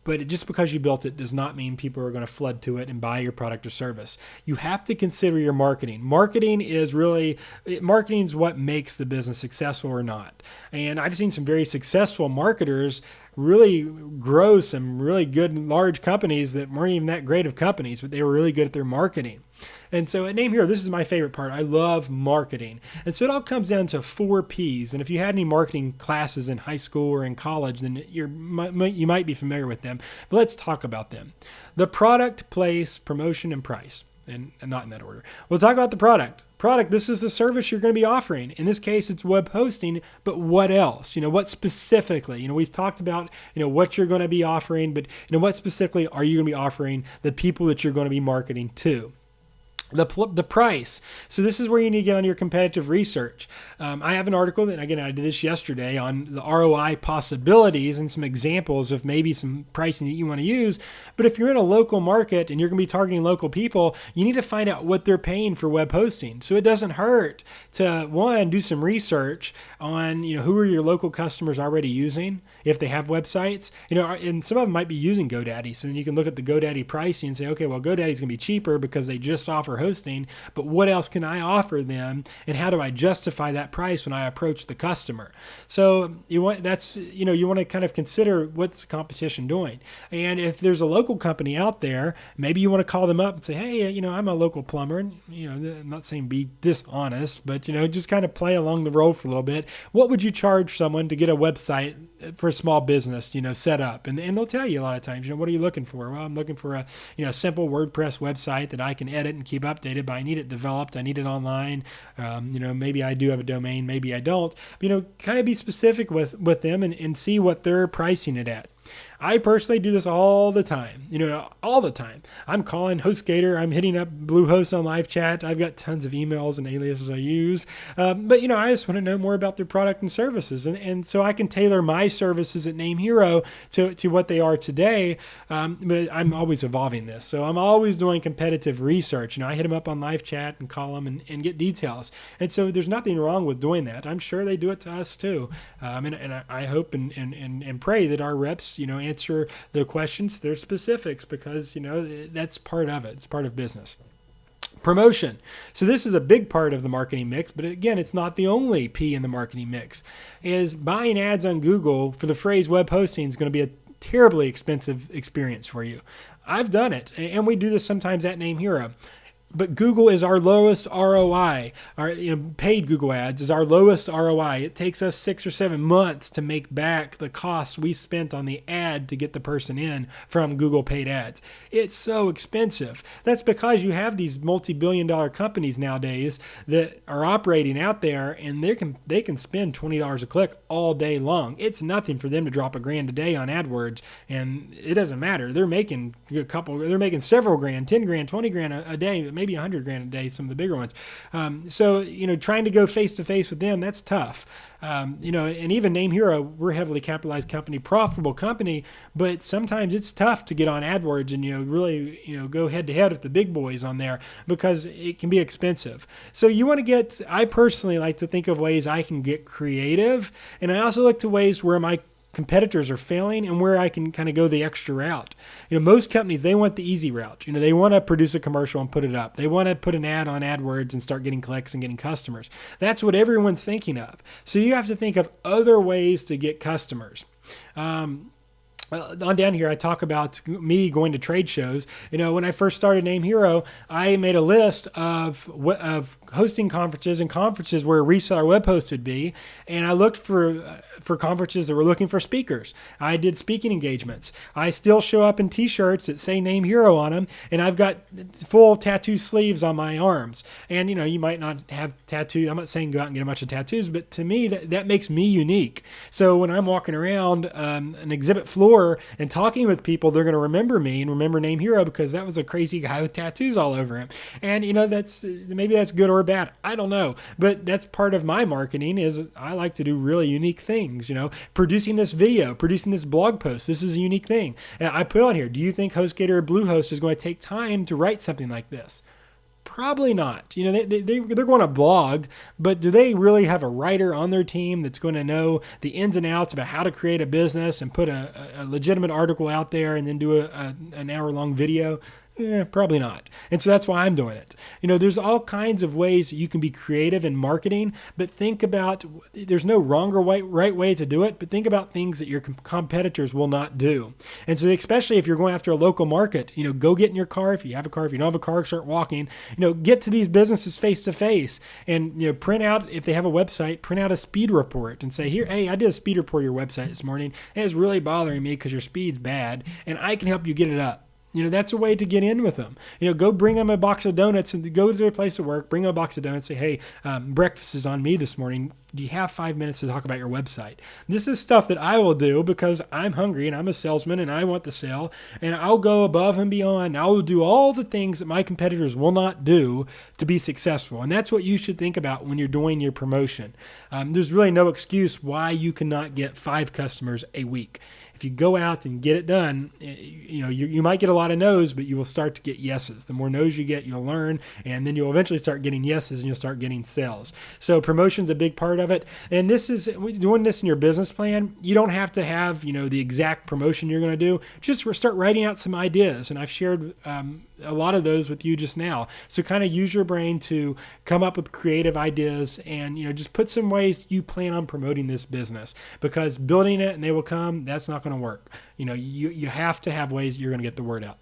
Speaker 1: But just because you built it does not mean people are going to flood to it and buy your product or service. You have to consider your marketing. Marketing is what makes the business successful or not. And I've seen some very successful marketers really grow some really good large companies that weren't even that great of companies, but they were really good at their marketing. And so at NameHero, this is my favorite part. I love marketing. And so it all comes down to 4 Ps. And if you had any marketing classes in high school or in college, then you might be familiar with them. But let's talk about them. The product, place, promotion, and price. And not in that order. We'll talk about the product. This is the service you're going to be offering. In this case, it's web hosting, but what else? What specifically? We've talked about, what you're going to be offering, but, what specifically are you going to be offering the people that you're going to be marketing to? The price. So this is where you need to get on your competitive research. I have an article that, again, I did this yesterday on the ROI possibilities and some examples of maybe some pricing that you want to use. But if you're in a local market and you're going to be targeting local people, you need to find out what they're paying for web hosting. So it doesn't hurt to, one, do some research on, who are your local customers already using if they have websites, and some of them might be using GoDaddy. So then you can look at the GoDaddy pricing and say, okay, well, GoDaddy's going to be cheaper because they just offer hosting, but what else can I offer them, and how do I justify that price when I approach the customer? So you want to kind of consider what's the competition doing. And if there's a local company out there, maybe you want to call them up and say, hey, I'm a local plumber, and I'm not saying be dishonest, but just kind of play along the role for a little bit. What would you charge someone to get a website for a small business, set up? And they'll tell you a lot of times, what are you looking for? Well, I'm looking for a simple WordPress website that I can edit and keep updated, but I need it developed. I need it online. Maybe I do have a domain, maybe I don't. But, kind of be specific with them and see what they're pricing it at. I personally do this all the time, all the time. I'm calling HostGator. I'm hitting up Bluehost on live chat. I've got tons of emails and aliases I use. But, I just want to know more about their product and services. And so I can tailor my services at NameHero to what they are today. But I'm always evolving this. So I'm always doing competitive research. I hit them up on live chat and call them and get details. And so there's nothing wrong with doing that. I'm sure they do it to us too. And I hope and pray that our reps, answer the questions, their specifics, because, that's part of it. It's part of business. Promotion. So this is a big part of the marketing mix, but again, it's not the only P in the marketing mix. Is buying ads on Google for the phrase web hosting is going to be a terribly expensive experience for you. I've done it, and we do this sometimes at NameHero. But Google is our lowest ROI. Our paid Google ads is our lowest ROI. It takes us 6 or 7 months to make back the cost we spent on the ad to get the person in from Google paid ads. It's so expensive. That's because you have these multi-billion-dollar companies nowadays that are operating out there, and they can spend $20 a click all day long. It's nothing for them to drop $1,000 a day on AdWords, and it doesn't matter. They're making several grand, 10 grand, 20 grand a day, maybe 100 grand a day, some of the bigger ones. So trying to go face to face with them, that's tough. And even NameHero, we're a heavily capitalized company, profitable company, but sometimes it's tough to get on AdWords and, really, go head to head with the big boys on there because it can be expensive. So I personally like to think of ways I can get creative. And I also look to ways where my competitors are failing and where I can kind of go the extra route. Most companies, they want the easy route. They want to produce a commercial and put it up. They want to put an ad on AdWords and start getting clicks and getting customers. That's what everyone's thinking of. So you have to think of other ways to get customers. On down here, I talk about me going to trade shows. When I first started NameHero, I made a list of hosting conferences and conferences where a reseller web host would be, and I looked for conferences that were looking for speakers. I did speaking engagements. I still show up in T-shirts that say NameHero on them, and I've got full tattoo sleeves on my arms. And you might not have tattoos. I'm not saying go out and get a bunch of tattoos, but to me that makes me unique. So when I'm walking around an exhibit floor and talking with people, they're going to remember me and remember NameHero because that was a crazy guy with tattoos all over him. And maybe that's good or bad. I don't know, but that's part of my marketing. Is I like to do really unique things. Producing this video, producing this blog post. This is a unique thing. And I put on here, do you think HostGator or Bluehost is going to take time to write something like this? Probably not. They're going to blog, but do they really have a writer on their team that's going to know the ins and outs about how to create a business and put a legitimate article out there and then do an hour-long video? Probably not. And so that's why I'm doing it. There's all kinds of ways that you can be creative in marketing, but think about, there's no wrong or right way to do it, but think about things that your competitors will not do. And so especially if you're going after a local market, go get in your car. If you have a car, if you don't have a car, start walking, get to these businesses face to face and, print out, if they have a website, print out a speed report and say, here, hey, I did a speed report of your website this morning. And it's really bothering me because your speed's bad and I can help you get it up. That's a way to get in with them. Go bring them a box of donuts and go to their place of work, bring them a box of donuts, say, hey, breakfast is on me this morning. Do you have 5 minutes to talk about your website? This is stuff that I will do because I'm hungry and I'm a salesman and I want the sale, and I'll go above and beyond. I will do all the things that my competitors will not do to be successful. And that's what you should think about when you're doing your promotion. There's really no excuse why you cannot get 5 customers a week. If you go out and get it done, you might get a lot of no's, but you will start to get yeses. The more no's you get, you'll learn, and then you'll eventually start getting yeses and you'll start getting sales. So promotion's a big part of it. And doing this in your business plan, you don't have to have, the exact promotion you're going to do. Just start writing out some ideas. And I've shared a lot of those with you just now. So kind of use your brain to come up with creative ideas and, just put some ways you plan on promoting this business, because building it and they will come, that's not going to work. You have to have ways you're going to get the word out.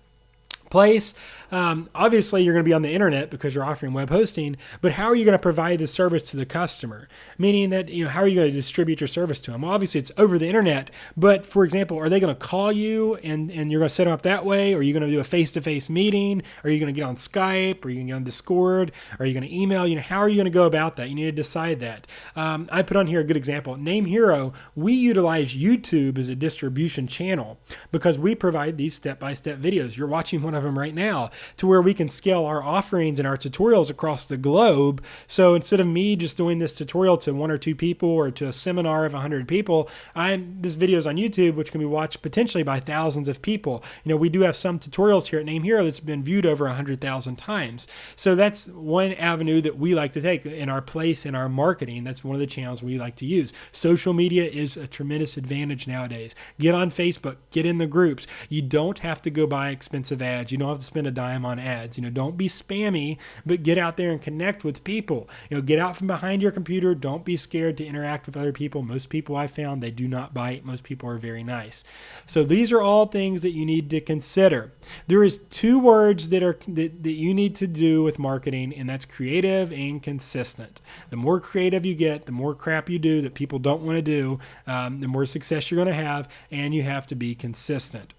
Speaker 1: Place. Obviously, you're going to be on the internet because you're offering web hosting, but how are you going to provide the service to the customer? Meaning that, how are you going to distribute your service to them? Well, obviously, it's over the internet, but for example, are they going to call you and you're going to set them up that way? Or are you going to do a face-to-face meeting? Are you going to get on Skype? Are you going to get on Discord? Are you going to email? How are you going to go about that? You need to decide that. I put on here a good example. NameHero, we utilize YouTube as a distribution channel because we provide these step-by-step videos. You're watching one of them right now, to where we can scale our offerings and our tutorials across the globe. So instead of me just doing this tutorial to 1 or 2 people or to a seminar of 100 people, this video is on YouTube, which can be watched potentially by thousands of people. We do have some tutorials here at NameHero that's been viewed over 100,000 times. So that's one avenue that we like to take in our place in our marketing. That's one of the channels we like to use. Social media is a tremendous advantage nowadays. Get on Facebook, get in the groups. You don't have to go buy expensive ads. ads. You don't have to spend a dime on ads. Don't be spammy, but get out there and connect with people. Get out from behind your computer. Don't be scared to interact with other people. Most people I found, they do not bite. Most people are very nice. So these are all things that you need to consider. There is 2 words that you need to do with marketing, and that's creative and consistent. The more creative you get, the more crap you do that people don't want to do, the more success you're going to have, and you have to be consistent.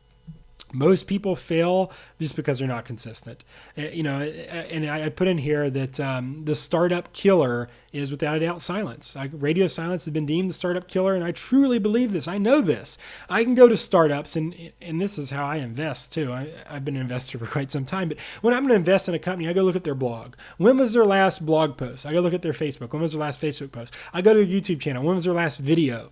Speaker 1: Most people fail just because they're not consistent. And I put in here that the startup killer is without a doubt silence. Radio silence has been deemed the startup killer, and I truly believe this. I know this. I can go to startups, and this is how I invest too. I've been an investor for quite some time, but when I'm going to invest in a company, I go look at their blog. When was their last blog post? I go look at their Facebook. When was their last Facebook post? I go to their YouTube channel. When was their last video?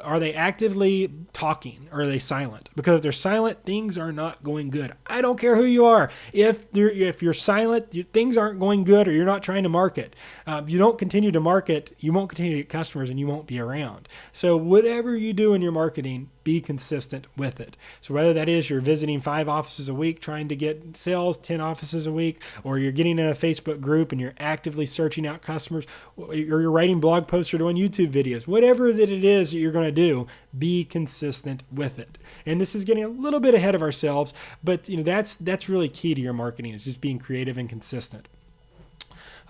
Speaker 1: Are they actively talking, or are they silent? Because if they're silent, things are not going good. I don't care who you are. If you're silent, things aren't going good, or you're not trying to market. If you don't continue to market, you won't continue to get customers, and you won't be around. So whatever you do in your marketing, be consistent with it. So whether that is you're visiting 5 offices a week trying to get sales, 10 offices a week, or you're getting in a Facebook group and you're actively searching out customers, or you're writing blog posts or doing YouTube videos, whatever that it is that you're going to do, be consistent with it. And this is getting a little bit ahead of ourselves, but that's really key to your marketing, is just being creative and consistent.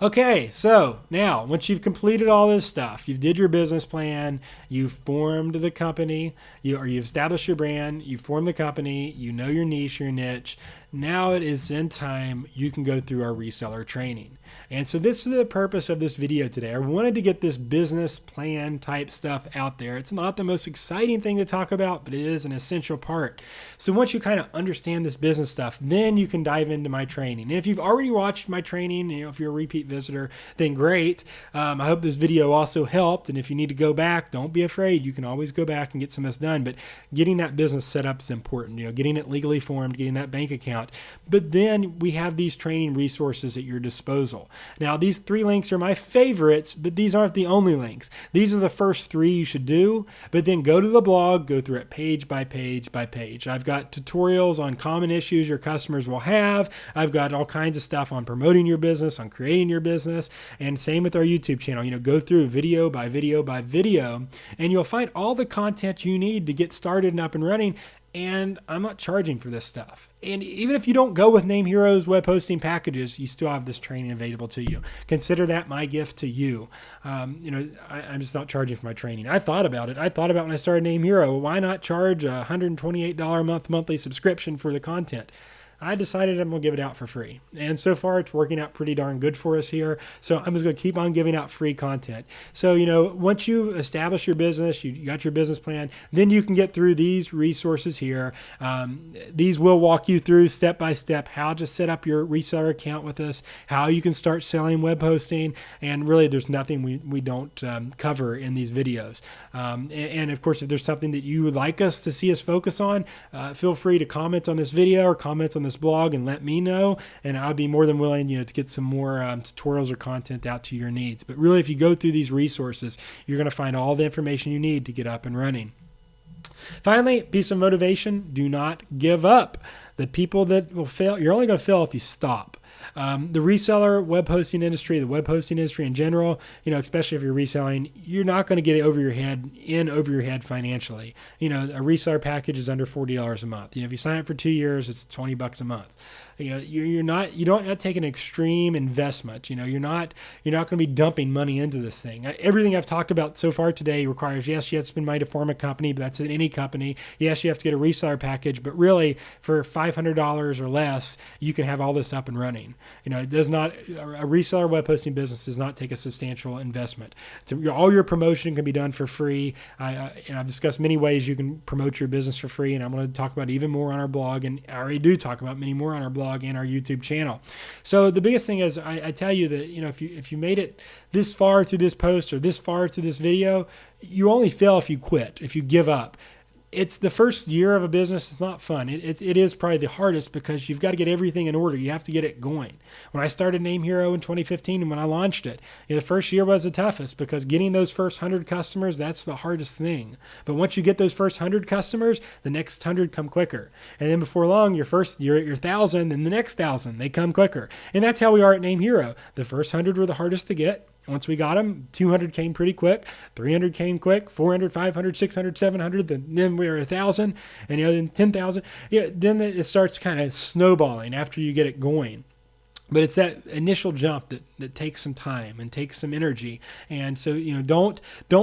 Speaker 1: Okay, so now once you've completed all this stuff, you did your business plan, you formed the company, you've established your brand, you formed the company, you know your niche, your niche. Now it is in time you can go through our reseller training. And so this is the purpose of this video today. I wanted to get this business plan type stuff out there. It's not the most exciting thing to talk about, but it is an essential part. So once you kind of understand this business stuff, then you can dive into my training. And if you've already watched my training, if you're a repeat visitor, then great. I hope this video also helped. And if you need to go back, don't be afraid. You can always go back and get some of this done. But getting that business set up is important. Getting it legally formed, getting that bank account. But then we have these training resources at your disposal. Now, these 3 links are my favorites, but these aren't the only links. These are the first 3 you should do, but then go to the blog, go through it page by page by page. I've got tutorials on common issues your customers will have. I've got all kinds of stuff on promoting your business, on creating your business, and same with our YouTube channel. Go through video by video by video, and you'll find all the content you need to get started and up and running. And I'm not charging for this stuff. And even if you don't go with NameHero's web hosting packages, you still have this training available to you. Consider that my gift to you. I'm just not charging for my training. I thought about it. I thought about when I started NameHero, why not charge a $128 a month monthly subscription for the content? I decided I'm going to give it out for free. And so far, it's working out pretty darn good for us here. So I'm just going to keep on giving out free content. So, once you establish your business, you got your business plan, then you can get through these resources here. These will walk you through step by step how to set up your reseller account with us, how you can start selling web hosting. And really, there's nothing we don't cover in these videos. And of course, if there's something that you would like us to see us focus on, feel free to comment on this video or comment on this blog and let me know, and I'll be more than willing to get some more tutorials or content out to your needs. But really, if you go through these resources, you're going to find all the information you need to get up and running. Finally, piece of motivation: do not give up. The people that will fail, you're only going to fail if you stop. The reseller web hosting industry, the web hosting industry in general, especially if you're reselling, you're not going to get it over your head financially. A reseller package is under $40 a month. If you sign up for 2 years, it's $20 a month. You don't take an extreme investment. You're not going to be dumping money into this thing. Everything I've talked about so far today requires, yes, you have to spend money to form a company, but that's in any company. Yes, you have to get a reseller package, but really for $500 or less, you can have all this up and running. It does not, a reseller web hosting business does not take a substantial investment. All your promotion can be done for free. I've discussed many ways you can promote your business for free, and I'm going to talk about even more on our blog, and I already do talk about many more on our blog and our YouTube channel. So the biggest thing is I tell you that, if you made it this far through this post or this far through this video, you only fail if you quit, if you give up. it's the first year of a business. It's not fun. It is probably the hardest because you've got to get everything in order. You have to get it going. When I started NameHero in 2015 and when I launched it, the first year was the toughest because getting those first 100 customers, that's the hardest thing. But once you get those first 100 customers, the next 100 come quicker. And then before long, you're at your 1,000 and the next 1,000, they come quicker. And that's how we are at NameHero. The first 100 were the hardest to get. Once we got them, 200 came pretty quick, 300 came quick, 400, 500, 600, 700, then we were 1,000, and then 10,000. Then it starts kind of snowballing after you get it going. But it's that initial jump that takes some time and takes some energy. And so, don't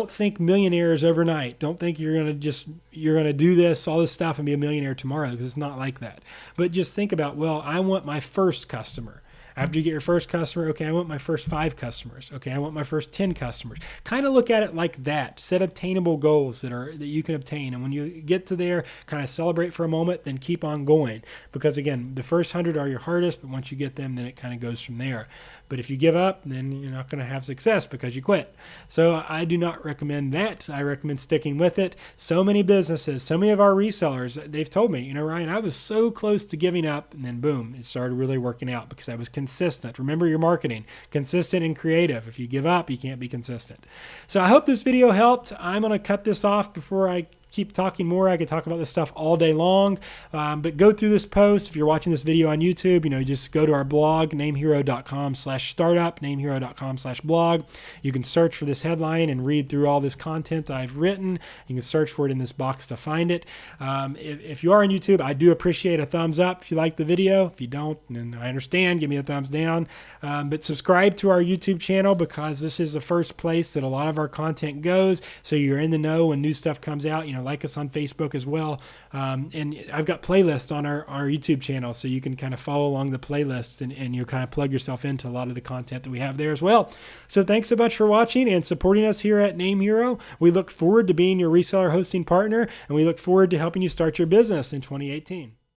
Speaker 1: think millionaires overnight. Don't think you're going to do this, all this stuff and be a millionaire tomorrow, because it's not like that. But just think about, well, I want my first customer. After you get your first customer, okay, I want my first 5 customers. Okay, I want my first 10 customers. Kind of look at it like that. Set obtainable goals that you can obtain. And when you get to there, kind of celebrate for a moment, then keep on going. Because again, the first 100 are your hardest, but once you get them, then it kind of goes from there. But if you give up, then you're not going to have success because you quit. So I do not recommend that. I recommend sticking with it. So many businesses, so many of our resellers, they've told me, Ryan, I was so close to giving up, and then boom, it started really working out because I was consistent. Remember your marketing, consistent and creative. If you give up, you can't be consistent. So I hope this video helped. I'm going to cut this off before I keep talking more. I could talk about this stuff all day long, but go through this post. If you're watching this video on YouTube, just go to our blog, namehero.com/startup, namehero.com/blog. You can search for this headline and read through all this content that I've written. You can search for it in this box to find it. If you are on YouTube, I do appreciate a thumbs up if you like the video. If you don't, then I understand, give me a thumbs down. But subscribe to our YouTube channel because this is the first place that a lot of our content goes, so you're in the know when new stuff comes out. Like us on Facebook as well. And I've got playlists on our YouTube channel, so you can kind of follow along the playlists and you kind of plug yourself into a lot of the content that we have there as well. So thanks so much for watching and supporting us here at NameHero. We look forward to being your reseller hosting partner, and we look forward to helping you start your business in 2018.